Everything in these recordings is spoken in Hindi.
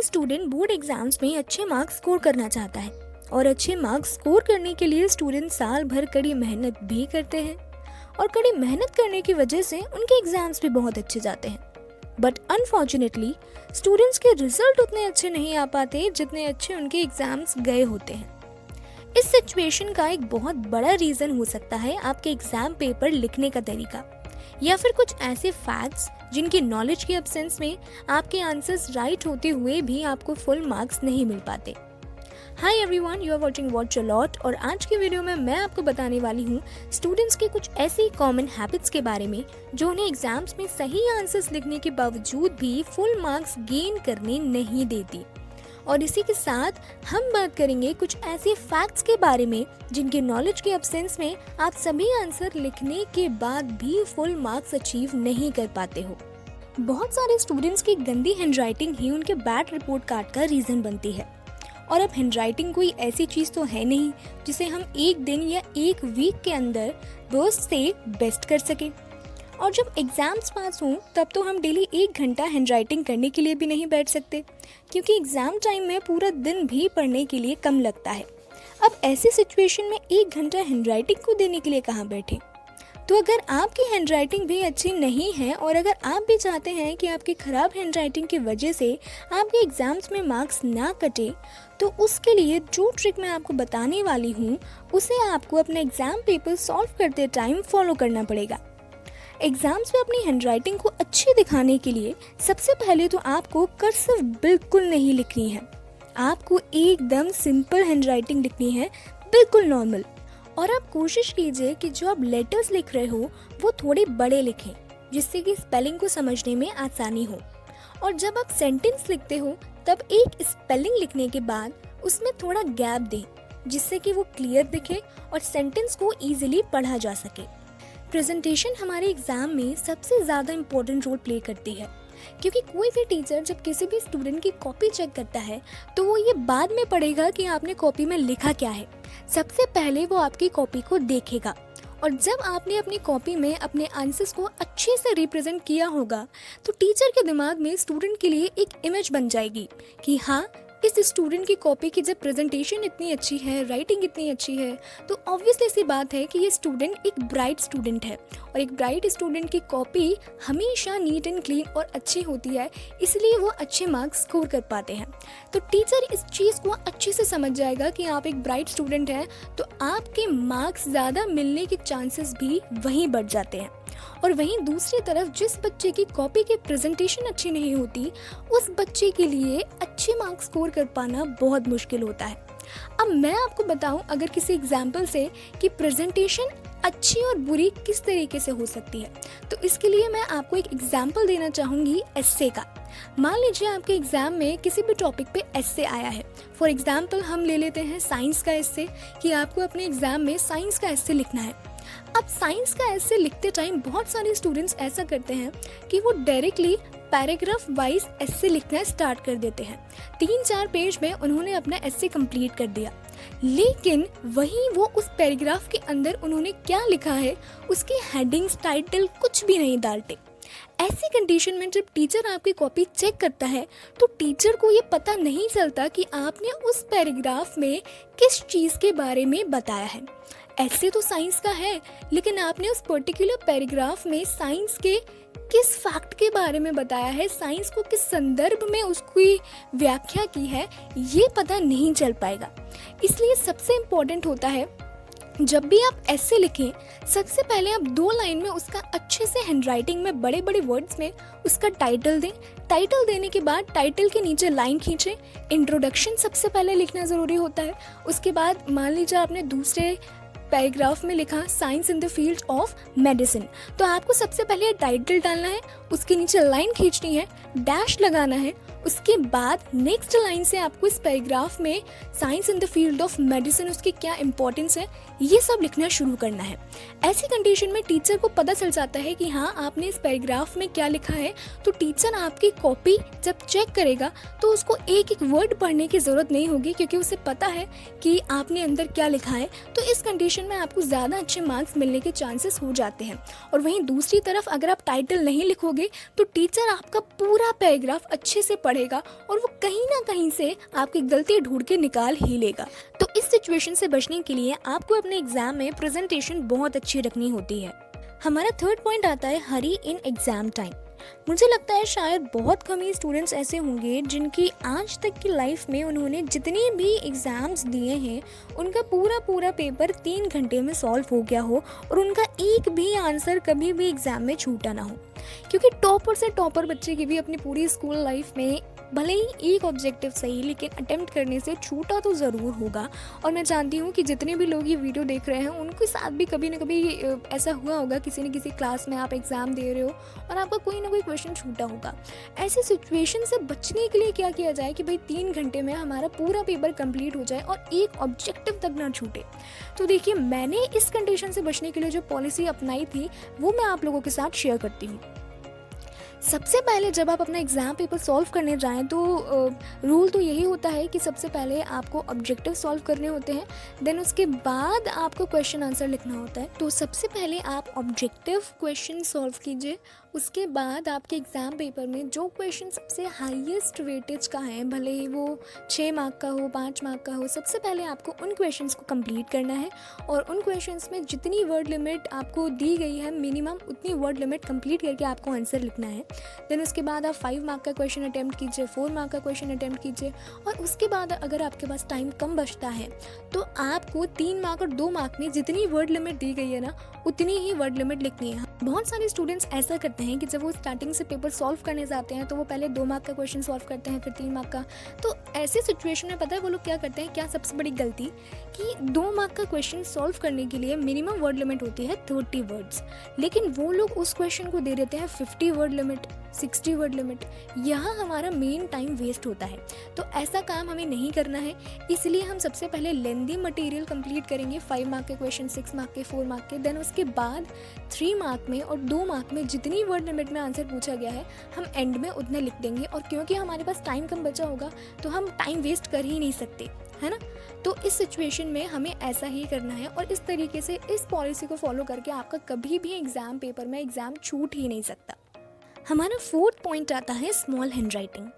स्टूडेंट बोर्ड एग्जाम्स में अच्छे मार्क्स स्कोर करना चाहता है और अच्छे मार्क्स स्कोर करने के लिए स्टूडेंट साल भर कड़ी मेहनत भी करते हैं और कड़ी मेहनत करने की वजह से उनके एग्जाम्स भी बहुत अच्छे जाते हैं। बट अनफॉर्चुनेटली स्टूडेंट्स के रिजल्ट उतने अच्छे नहीं आ पाते जितने अच्छे उनके एग्जाम्स गए होते हैं। इस सिचुएशन का एक बहुत बड़ा रीज़न हो सकता है आपके एग्जाम पेपर लिखने का तरीका या फिर कुछ ऐसे फैक्ट्स जिनकी नॉलेज की एब्सेंस में आपके आंसर्स राइट होते हुए भी आपको फुल मार्क्स नहीं मिल पाते। Hi everyone, you are watching watch a lot और आज की वीडियो में मैं आपको बताने वाली हूँ स्टूडेंट्स के कुछ ऐसी कॉमन हैबिट्स के बारे में जो उन्हें एग्जाम्स में सही आंसर्स लिखने के बावजूद भी फुल मार्क्स गेन करने नहीं देती। और इसी के साथ हम बात करेंगे कुछ ऐसे फैक्ट्स के बारे में जिनके नॉलेज के एब्सेंस में आप सभी आंसर लिखने के बाद भी फुल मार्क्स अचीव नहीं कर पाते हो। बहुत सारे स्टूडेंट्स की गंदी हैंडराइटिंग ही उनके बैड रिपोर्ट कार्ड का रीज़न बनती है। और अब हैंडराइटिंग कोई ऐसी चीज़ तो है नहीं जिसे हम एक दिन या एक वीक के अंदर वर्स्ट से बेस्ट कर सकें। और जब एग्ज़ाम्स पास हों तब तो हम डेली 1 घंटा हैंडराइटिंग करने के लिए भी नहीं बैठ सकते, क्योंकि एग्ज़ाम टाइम में पूरा दिन भी पढ़ने के लिए कम लगता है। अब ऐसी सिचुएशन में 1 घंटा हैंडराइटिंग को देने के लिए कहाँ बैठे। तो अगर आपकी हैंडराइटिंग भी अच्छी नहीं है और अगर आप भी चाहते हैं कि आपकी ख़राब हैंडराइटिंग की वजह से आपके एग्ज़ाम्स में मार्क्स ना कटे, तो उसके लिए जो ट्रिक मैं आपको बताने वाली हूँ उसे आपको अपना एग्ज़ाम पेपर सॉल्व करते टाइम फॉलो करना पड़ेगा। एग्जाम्स में अपनी हैंडराइटिंग को अच्छी दिखाने के लिए सबसे पहले तो आपको कर्सिव बिल्कुल नहीं लिखनी है। आपको एकदम सिंपल हैंडराइटिंग लिखनी है, बिल्कुल नॉर्मल। और आप कोशिश कीजिए कि जो आप लेटर्स लिख रहे हो वो थोड़े बड़े लिखें, जिससे कि स्पेलिंग को समझने में आसानी हो। और जब आप सेंटेंस लिखते हो तब एक स्पेलिंग लिखने के बाद उसमें थोड़ा गैप दें, जिससे कि वो क्लियर दिखे और सेंटेंस को ईजिली पढ़ा जा सके। प्रेजेंटेशन हमारे एग्जाम में सबसे ज़्यादा इम्पोर्टेंट रोल प्ले करती है, क्योंकि कोई भी टीचर जब किसी भी स्टूडेंट की कॉपी चेक करता है तो वो ये बाद में पढ़ेगा कि आपने कॉपी में लिखा क्या है। सबसे पहले वो आपकी कॉपी को देखेगा और जब आपने अपनी कॉपी में अपने आंसर्स को अच्छे से रिप्रेजेंट किया होगा तो टीचर के दिमाग में स्टूडेंट के लिए एक इमेज बन जाएगी कि हाँ, इस स्टूडेंट की कॉपी की जब प्रेजेंटेशन इतनी अच्छी है, राइटिंग इतनी अच्छी है, तो ऑब्वियसली सी बात है कि ये स्टूडेंट एक ब्राइट स्टूडेंट है। और एक ब्राइट स्टूडेंट की कॉपी हमेशा नीट एंड क्लीन और अच्छी होती है, इसलिए वो अच्छे मार्क्स स्कोर कर पाते हैं। तो टीचर इस चीज़ को अच्छे से समझ जाएगा कि आप एक ब्राइट स्टूडेंट हैं, तो आपके मार्क्स ज़्यादा मिलने के चांसेस भी वहीं बढ़ जाते हैं। और वहीं दूसरी तरफ जिस बच्चे की कॉपी की प्रेजेंटेशन अच्छी नहीं होती, उस बच्चे के लिए अच्छे मार्क्स स्कोर कर पाना बहुत मुश्किल होता है। अब मैं आपको बताऊं अगर किसी एग्जाम्पल से कि प्रेजेंटेशन अच्छी और बुरी किस तरीके से हो सकती है, तो इसके लिए मैं आपको एक एग्जाम्पल देना चाहूँगी एस्से का। मान लीजिए आपके एग्जाम में किसी भी टॉपिक पे एस्से आया है। फॉर एग्जाम्पल हम ले लेते हैं साइंस का एस्से, कि आपको अपने एग्जाम में साइंस का एस्से लिखना है। अब साइंस का एस्से लिखते टाइम बहुत सारे स्टूडेंट्स ऐसा करते हैं कि वो डायरेक्टली पैराग्राफ वाइज एस्से लिखना स्टार्ट कर देते हैं। 3-4 पेज में उन्होंने अपना एस्से कंप्लीट कर दिया, लेकिन वहीं वो उस पैराग्राफ के अंदर उन्होंने क्या लिखा है उसकी हेडिंग्स, टाइटल कुछ भी नहीं डालते। ऐसी कंडीशन में जब टीचर आपकी कॉपी चेक करता है तो टीचर को ये पता नहीं चलता कि आपने उस पैराग्राफ में किस चीज़ के बारे में बताया है। ऐसे तो साइंस का है, लेकिन आपने उस पर्टिकुलर पैराग्राफ में साइंस के किस फैक्ट के बारे में बताया है, साइंस को किस संदर्भ में उसकी व्याख्या की है, ये पता नहीं चल पाएगा। इसलिए सबसे इम्पोर्टेंट होता है जब भी आप ऐसे लिखें, सबसे पहले आप 2 लाइन में उसका अच्छे से हैंडराइटिंग में बड़े बड़े वर्ड्स में उसका टाइटल दें। टाइटल देने के बाद टाइटल के नीचे लाइन खींचें। इंट्रोडक्शन सबसे पहले लिखना ज़रूरी होता है। उसके बाद मान लीजिए आपने दूसरे पैराग्राफ में लिखा science in the field of medicine, तो आपको सबसे पहले टाइटल डालना है, उसके नीचे लाइन खींचनी है, डैश लगाना है। उसके बाद नेक्स्ट लाइन से आपको इस पैराग्राफ में science in the field of medicine उसकी क्या इंपॉर्टेंस है ये सब लिखना शुरू करना है। ऐसी कंडीशन में टीचर को पता चल जाता है कि हाँ, आपने इस पैराग्राफ में क्या लिखा है। तो टीचर आपकी कॉपी जब चेक करेगा तो उसको एक एक वर्ड पढ़ने की ज़रूरत नहीं होगी, क्योंकि उसे पता है कि आपने अंदर क्या लिखा है। तो इस कंडीशन में आपको ज़्यादा अच्छे मार्क्स मिलने के चांसेस हो जाते हैं। और वहीं दूसरी तरफ अगर आप टाइटल नहीं लिखोगे तो टीचर आपका पूरा पैराग्राफ अच्छे से पढ़ेगा और वो कहीं ना कहीं से आपकी गलती ढूंढ के निकाल ही लेगा। तो इस सिचुएशन से बचने के लिए आपको अपने एग्जाम में प्रेजेंटेशन बहुत अच्छी रखनी होती है। हमारा थर्ड पॉइंट आता है हरी इन एग्जाम टाइम। मुझे लगता है शायद बहुत कम ही स्टूडेंट्स ऐसे होंगे जिनकी आज तक की लाइफ में उन्होंने जितने भी एग्ज़ाम्स दिए हैं उनका पूरा पेपर 3 घंटे में सॉल्व हो गया हो और उनका एक भी आंसर कभी भी एग्ज़ाम में छूटा ना हो। क्योंकि टॉपर से टॉपर बच्चे की भी अपनी पूरी स्कूल लाइफ में भले ही एक ऑब्जेक्टिव सही लेकिन अटेम्प्ट करने से छूटा तो ज़रूर होगा। और मैं जानती हूँ कि जितने भी लोग ये वीडियो देख रहे हैं उनके साथ भी कभी ना कभी ऐसा हुआ होगा, किसी न किसी क्लास में आप एग्ज़ाम दे रहे हो और आपका कोई ना कोई क्वेश्चन छूटा होगा। ऐसे सिचुएशन से बचने के लिए क्या किया जाए कि भाई 3 घंटे में हमारा पूरा पेपर कंप्लीट हो जाए और एक ऑब्जेक्टिव तक ना छूटे। तो देखिए, मैंने इस कंडीशन से बचने के लिए जो पॉलिसी अपनाई थी वो मैं आप लोगों के साथ शेयर करती हूँ। सबसे पहले जब आप अपना एग्ज़ाम पेपर सॉल्व करने जाएं तो रूल तो यही होता है कि सबसे पहले आपको ऑब्जेक्टिव सॉल्व करने होते हैं, देन उसके बाद आपको क्वेश्चन आंसर लिखना होता है। तो सबसे पहले आप ऑब्जेक्टिव क्वेश्चन सॉल्व कीजिए, उसके बाद आपके एग्ज़ाम पेपर में जो क्वेश्चन सबसे हाईएस्ट वेटेज का है, भले ही वो 6 मार्क का हो 5 मार्क का हो, सबसे पहले आपको उन क्वेश्चंस को कंप्लीट करना है और उन क्वेश्चंस में जितनी वर्ड लिमिट आपको दी गई है मिनिमम उतनी वर्ड लिमिट कंप्लीट करके आपको आंसर लिखना है। देन उसके बाद आप 5 मार्क का क्वेश्चन अटैम्प्ट कीजिए, 4 मार्क का क्वेश्चन अटैम्प्ट कीजिए और उसके बाद अगर आपके पास टाइम कम बचता है तो आपको 3 मार्क और 2 मार्क में जितनी वर्ड लिमिट दी गई है ना उतनी ही वर्ड लिमिट लिखनी है। बहुत सारे स्टूडेंट्स ऐसा करते हैं कि जब वो स्टार्टिंग से पेपर सॉल्व करने जाते हैं तो वो पहले 2 मार्क का क्वेश्चन सॉल्व करते हैं, फिर 3 मार्क का। तो ऐसे सिचुएशन में पता है वो लोग क्या करते हैं, क्या सबसे बड़ी गलती कि 2 मार्क का क्वेश्चन सॉल्व करने के लिए मिनिमम वर्ड लिमिट होती है 30 वर्ड्स, लेकिन वो लोग उस क्वेश्चन को दे देते हैं 50 वर्ड लिमिट, 60 वर्ड लिमिट। यहाँ हमारा मेन टाइम वेस्ट होता है। तो ऐसा काम हमें नहीं करना है, इसलिए हम सबसे पहले लेंदी मटेरियल कंप्लीट करेंगे, 5 मार्क के क्वेश्चन, 6 मार्क के, 4 मार्क के। देन उसके बाद 3 मार्क में और 2 मार्क में जितनी वर्ड लिमिट में आंसर पूछा गया है हम एंड में उतने लिख देंगे। और क्योंकि हमारे पास टाइम कम बचा होगा तो हम टाइम वेस्ट कर ही नहीं सकते, है ना। तो इस सिचुएशन में हमें ऐसा ही करना है और इस तरीके से इस पॉलिसी को फॉलो करके आपका कभी भी एग्ज़ाम पेपर में एग्ज़ाम छूट ही नहीं सकता। हमारा 4th पॉइंट आता है स्मॉल हैंडराइटिंग।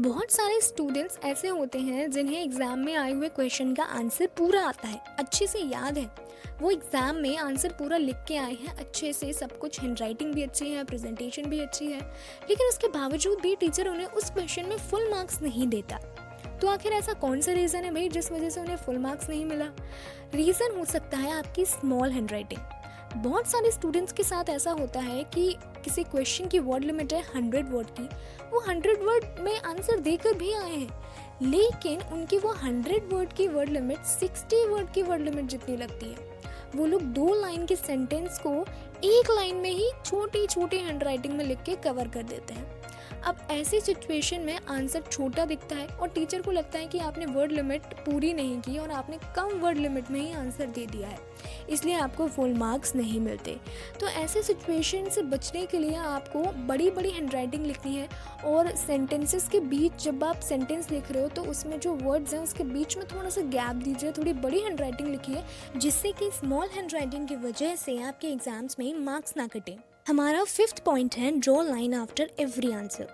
बहुत सारे स्टूडेंट्स ऐसे होते हैं जिन्हें एग्ज़ाम में आए हुए क्वेश्चन का आंसर पूरा आता है, अच्छे से याद है, वो एग्ज़ाम में आंसर पूरा लिख के आए हैं अच्छे से, सब कुछ, हैंडराइटिंग भी अच्छी है, प्रेजेंटेशन भी अच्छी है, लेकिन उसके बावजूद भी टीचर उन्हें उस क्वेश्चन में फुल मार्क्स नहीं देता। तो आखिर ऐसा कौन सा रीज़न है भाई जिस वजह से उन्हें फुल मार्क्स नहीं मिला? रीज़न हो सकता है आपकी स्मॉल हैंडराइटिंग। बहुत सारे स्टूडेंट्स के साथ ऐसा होता है कि किसी क्वेश्चन की वर्ड लिमिट है 100 वर्ड की, वो 100 वर्ड में आंसर देकर भी आए हैं, लेकिन उनकी वो 100 वर्ड की वर्ड लिमिट 60 वर्ड की वर्ड लिमिट जितनी लगती है। वो लोग 2 लाइन के सेंटेंस को 1 लाइन में ही छोटी छोटी हैंडराइटिंग में लिख के कवर कर देते हैं। अब ऐसी सिचुएशन में आंसर छोटा दिखता है और टीचर को लगता है कि आपने वर्ड लिमिट पूरी नहीं की और आपने कम वर्ड लिमिट में ही आंसर दे दिया है, इसलिए आपको फुल मार्क्स नहीं मिलते। तो ऐसे सिचुएशन से बचने के लिए आपको बड़ी बड़ी हैंडराइटिंग लिखनी है और सेंटेंसेस के बीच जब आप सेंटेंस लिख रहे हो तो उसमें जो वर्ड्स हैं उसके बीच में थोड़ा सा गैप दीजिए, थोड़ी बड़ी हैंडराइटिंग लिखिए, जिससे कि स्मॉल हैंडराइटिंग की वजह से आपके एग्जाम्स में मार्क्स ना कटें। हमारा 5th पॉइंट है draw line after every answer.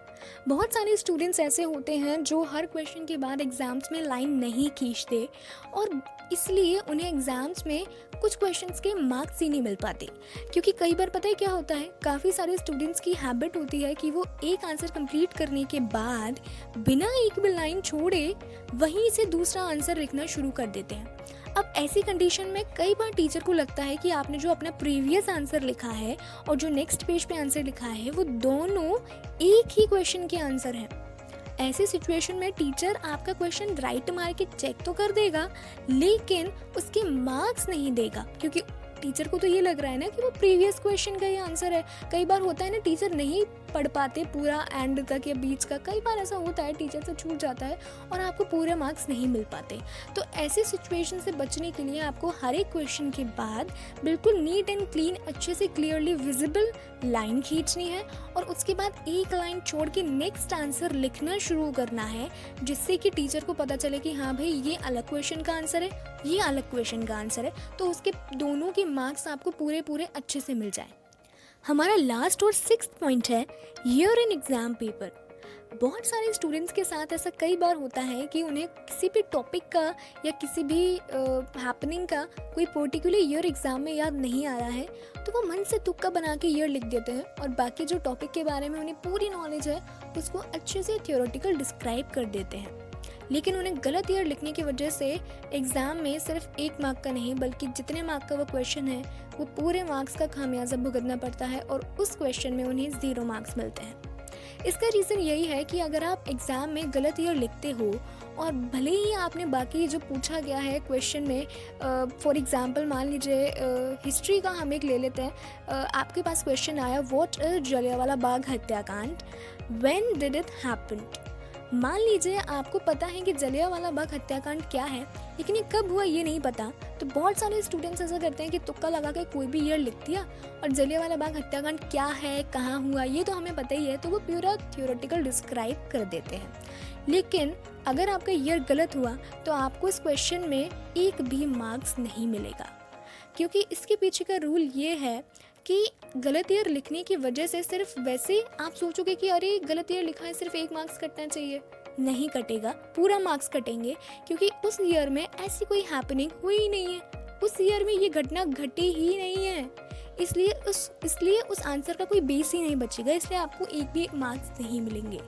बहुत सारे स्टूडेंट्स ऐसे होते हैं जो हर क्वेश्चन के बाद एग्ज़ाम्स में लाइन नहीं खींचते और इसलिए उन्हें एग्ज़ाम्स में कुछ क्वेश्चंस के मार्क्स ही नहीं मिल पाते। क्योंकि कई बार पता है क्या होता है, काफ़ी सारे स्टूडेंट्स की हैबिट होती है कि वो एक आंसर कंप्लीट करने के बाद बिना एक भी लाइन छोड़े वहीं से दूसरा आंसर लिखना शुरू कर देते हैं। अब ऐसी कंडीशन में कई बार टीचर को लगता है कि आपने जो अपना प्रीवियस आंसर लिखा है और जो नेक्स्ट पेज पे आंसर लिखा है वो दोनों एक ही क्वेश्चन के आंसर हैं। ऐसी सिचुएशन में टीचर आपका क्वेश्चन राइट मार के चेक तो कर देगा लेकिन उसके मार्क्स नहीं देगा, क्योंकि टीचर को तो ये लग रहा है ना कि वो प्रीवियस क्वेश्चन का ये आंसर है। कई बार होता है ना टीचर नहीं पढ़ पाते पूरा एंड तक या बीच का, कई बार ऐसा होता है टीचर से छूट जाता है और आपको पूरे मार्क्स नहीं मिल पाते। तो ऐसे सिचुएशन से बचने के लिए आपको हर एक क्वेश्चन के बाद बिल्कुल नीट एंड क्लीन, अच्छे से क्लियरली विजिबल लाइन खींचनी है और उसके बाद एक लाइन छोड़ के नेक्स्ट आंसर लिखना शुरू करना है, जिससे कि टीचर को पता चले कि हाँ भाई ये अलग क्वेश्चन का आंसर है, ये अलग क्वेश्चन का आंसर है, तो उसके दोनों के मार्क्स आपको पूरे अच्छे से मिल जाए। हमारा लास्ट और 6th पॉइंट है ईयर इन एग्जाम पेपर। बहुत सारे स्टूडेंट्स के साथ ऐसा कई बार होता है कि उन्हें किसी भी टॉपिक का या किसी भी हैपनिंग का कोई पर्टिकुलर ईयर एग्ज़ाम में याद नहीं आ रहा है, तो वो मन से तुक्का बना के ईयर लिख देते हैं और बाकी जो टॉपिक के बारे में उन्हें पूरी नॉलेज है उसको अच्छे से थियोरेटिकल डिस्क्राइब कर देते हैं। लेकिन उन्हें गलत ईयर लिखने की वजह से एग्ज़ाम में सिर्फ 1 मार्क का नहीं बल्कि जितने मार्क का वो क्वेश्चन है वो पूरे मार्क्स का खामियाजा भुगतना पड़ता है और उस क्वेश्चन में उन्हें 0 मार्क्स मिलते हैं। इसका रीज़न यही है कि अगर आप एग्ज़ाम में गलत ईयर लिखते हो और भले ही आपने बाकी जो पूछा गया है क्वेश्चन में, फॉर एग्ज़ाम्पल मान लीजिए हिस्ट्री का हम एक ले लेते हैं, आपके पास क्वेश्चन आया व्हाट इज जलियांवाला बाग हत्याकांड, व्हेन डिड इट हैपन। मान लीजिए आपको पता है कि जलियांवाला बाग हत्याकांड क्या है, लेकिन ये कब हुआ ये नहीं पता, तो बहुत सारे स्टूडेंट्स ऐसा करते हैं कि तुक्का लगा के कोई भी ईयर लिख दिया और जलियांवाला बाग हत्याकांड क्या है, कहाँ हुआ, ये तो हमें पता ही है, तो वो पूरा थियोरेटिकल डिस्क्राइब कर देते हैं। लेकिन अगर आपका ईयर गलत हुआ तो आपको इस क्वेश्चन में 1 भी मार्क्स नहीं मिलेगा, क्योंकि इसके पीछे का रूल ये है कि गलत ईयर लिखने की वजह से सिर्फ वैसे आप सोचोगे कि अरे गलत ईयर लिखा है सिर्फ 1 मार्क्स कटना चाहिए, नहीं कटेगा, पूरा मार्क्स कटेंगे, क्योंकि उस ईयर में ऐसी कोई हैपनिंग हुई ही नहीं है, उस ईयर में ये घटना घटी ही नहीं है, इसलिए उस आंसर का कोई बेस ही नहीं बचेगा, इसलिए आपको 1 भी मार्क्स नहीं मिलेंगे।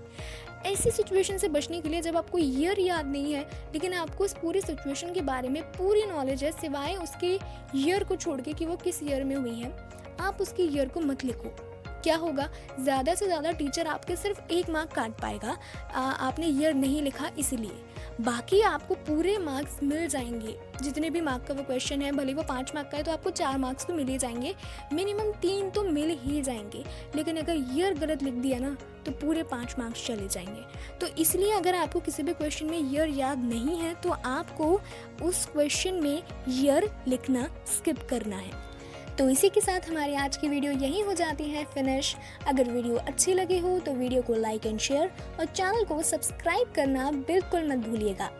ऐसी सिचुएशन से बचने के लिए जब आपको ईयर याद नहीं है लेकिन आपको इस पूरी सिचुएशन के बारे में पूरी नॉलेज है सिवाय उसके ईयर को छोड़ के कि वो किस ईयर में हुई है, आप उसके ईयर को मत लिखो। क्या होगा, ज़्यादा से ज़्यादा टीचर आपके सिर्फ 1 मार्क काट पाएगा, आपने ईयर नहीं लिखा इसलिए, बाकी आपको पूरे मार्क्स मिल जाएंगे। जितने भी मार्क का वो क्वेश्चन है, भले वो 5 मार्क का है तो आपको 4 मार्क्स तो मिल ही जाएंगे, मिनिमम 3 तो मिल ही जाएंगे। लेकिन अगर ईयर गलत लिख दिया ना तो पूरे 5 मार्क्स चले जाएंगे। तो इसलिए अगर आपको किसी भी क्वेश्चन में ईयर याद नहीं है तो आपको उस क्वेश्चन में ईयर लिखना स्किप करना है। तो इसी के साथ हमारी आज की वीडियो यहीं हो जाती है फिनिश। अगर वीडियो अच्छी लगी हो तो वीडियो को लाइक एंड शेयर और चैनल को सब्सक्राइब करना बिल्कुल मत भूलिएगा।